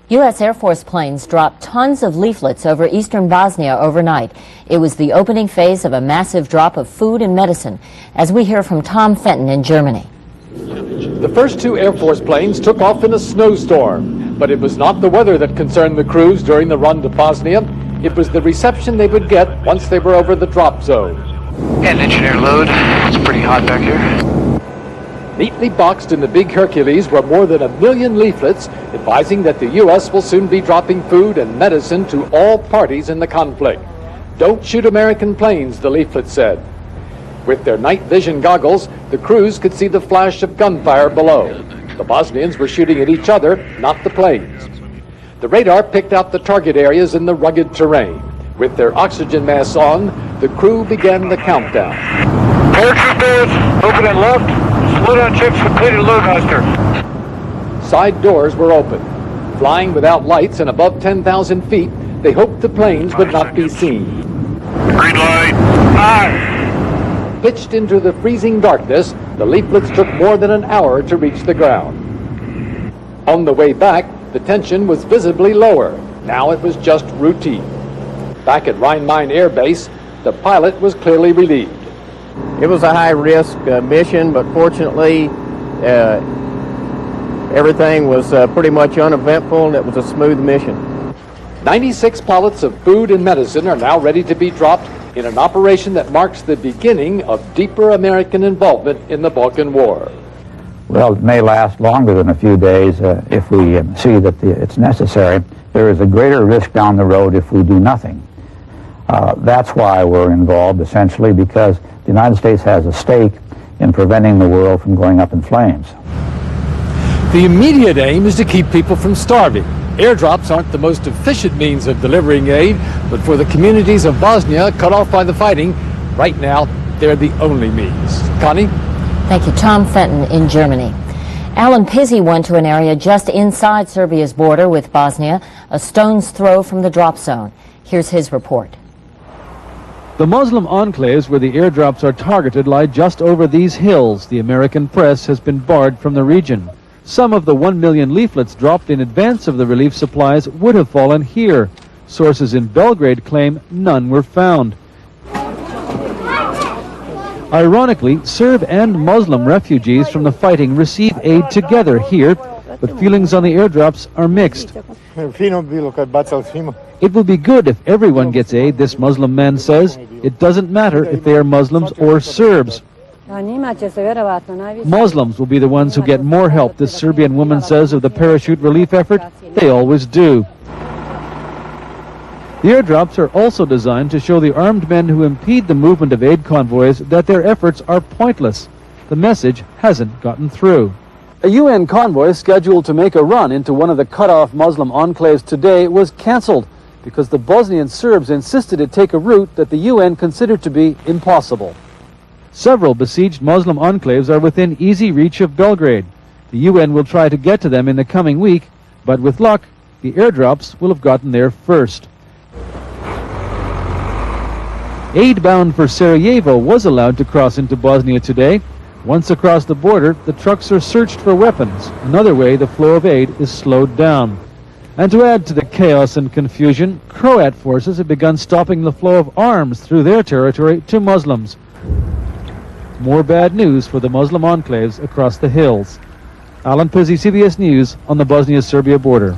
U.S. Air Force planes dropped tons of leaflets over eastern Bosnia overnight. It was the opening phase of a massive drop of food and medicine, as we hear from Tom Fenton in Germany. The first two Air Force planes took off in a snowstorm, but it was not the weather that concerned the crews during the run to Bosnia. It was the reception they would get once they were over the drop zone. And engineer load. It's pretty hot back here. Neatly boxed in the big Hercules were more than 1 million leaflets advising that the U.S. will soon be dropping food and medicine to all parties in the conflict. Don't shoot American planes, the leaflet said. With their night vision goggles, the crews could see the flash of gunfire below. The Bosnians were shooting at each other, not the planes. The radar picked out the target areas in the rugged terrain. With their oxygen masks on, the crew began the countdown. Parachute doors, open and left. Slow down checks completed, loadmaster. Side doors were open. Flying without lights and above 10,000 feet, they hoped the planes would not be seen. Green light. Aye. Pitched into the freezing darkness, the leaflets took more than an hour to reach the ground. On the way back, the tension was visibly lower. Now it was just routine. Back at Rhein-Main Air Base, the pilot was clearly relieved. It was a high-risk mission, but fortunately, everything was pretty much uneventful, and it was a smooth mission. 96 pallets of food and medicine are now ready to be dropped in an operation that marks the beginning of deeper American involvement in the Balkan War. Well, it may last longer than a few days if we see that it's necessary. There is a greater risk down the road if we do nothing. That's why we're involved, essentially, because the United States has a stake in preventing the world from going up in flames. The immediate aim is to keep people from starving. Airdrops aren't the most efficient means of delivering aid, but for the communities of Bosnia cut off by the fighting, right now, they're the only means. Connie? Thank you. Tom Fenton in Germany. Alan Pizzi went to an area just inside Serbia's border with Bosnia, a stone's throw from the drop zone. Here's his report. The Muslim enclaves where the airdrops are targeted lie just over these hills. The American press has been barred from the region. Some of the 1 million leaflets dropped in advance of the relief supplies would have fallen here. Sources in Belgrade claim none were found. Ironically, Serb and Muslim refugees from the fighting receive aid together here, but feelings on the airdrops are mixed. It will be good if everyone gets aid, this Muslim man says. It doesn't matter if they are Muslims or Serbs. Muslims will be the ones who get more help, this Serbian woman says of the parachute relief effort. They always do. The airdrops are also designed to show the armed men who impede the movement of aid convoys that their efforts are pointless. The message hasn't gotten through. A UN convoy scheduled to make a run into one of the cut-off Muslim enclaves today was cancelled because the Bosnian Serbs insisted it take a route that the UN considered to be impossible. Several besieged Muslim enclaves are within easy reach of Belgrade. The UN will try to get to them in the coming week, but with luck, the airdrops will have gotten there first. Aid bound for Sarajevo was allowed to cross into Bosnia today. Once across the border, the trucks are searched for weapons. Another way the flow of aid is slowed down. And to add to the chaos and confusion, Croat forces have begun stopping the flow of arms through their territory to Muslims. More bad news for the Muslim enclaves across the hills. Alan Pizzi, CBS News, on the Bosnia-Serbia border.